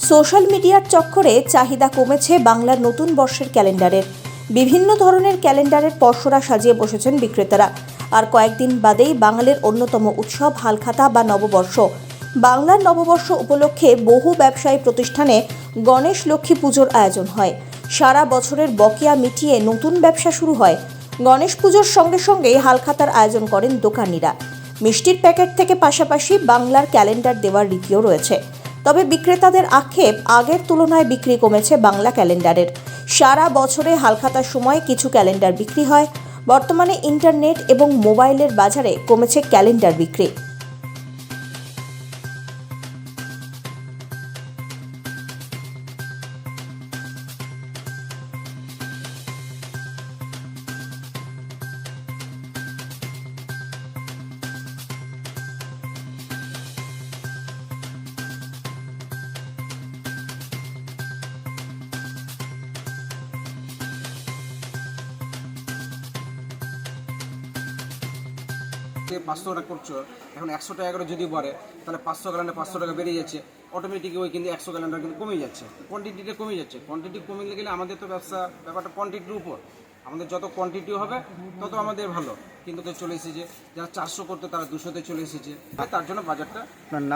Social মিডিয়ার চক্করে চাহিদা কমেছে বাংলার নতুন বর্ষের ক্যালেন্ডারের। বিভিন্ন ধরনের ক্যালেন্ডারের পসরা সাজিয়ে বসেছেন বিক্রেতারা। আর কয়েকদিন বাদেই বাঙালির অন্যতম উৎসব হালখাতা বা নববর্ষ। বাংলার নববর্ষ উপলক্ষে বহু ব্যবসায়ী প্রতিষ্ঠানে গণেশ লক্ষ্মী পুজোর আয়োজন হয়। সারা বছরের বকেয়া মিটিয়ে নতুন ব্যবসা শুরু হয়। গণেশ পুজোর সঙ্গে সঙ্গেই হালখাতার আয়োজন করেন দোকানিরা। মিষ্টির প্যাকেট থেকে পাশাপাশি বাংলার ক্যালেন্ডার দেওয়ার রীতিও রয়েছে। তবে বিক্রেতাদের আক্ষেপ, আগের তুলনায় বিক্রি কমেছে বাংলা ক্যালেন্ডারের। সারা বছরে হালখাতার সময় কিছু ক্যালেন্ডার বিক্রি হয়। বর্তমানে ইন্টারনেট এবং মোবাইলের বাজারে কমেছে ক্যালেন্ডার বিক্রি। যে 500 টাকা করছো, এখন 100 টাকা করে যদি বলে তাহলে 500 ক্যালেন্ডার 500 টাকা বেড়ে যাচ্ছে, অটোমেটিক ওই কিন্তু 100 ক্যালেন্ডার কিন্তু কমে যাচ্ছে, কোয়ান্টিটিটা কমে যাচ্ছে। কোয়ান্টিটি কমে গেলে আমাদের তো ব্যাপারটা কোয়ান্টিটির উপর, আমাদের যত কোয়ান্টিটি হবে তত আমাদের ভালো। কিন্তু তো চলে এসেছে যারা 400 করতো তারা 200-তে চলে এসেছে, তার জন্য বাজারটা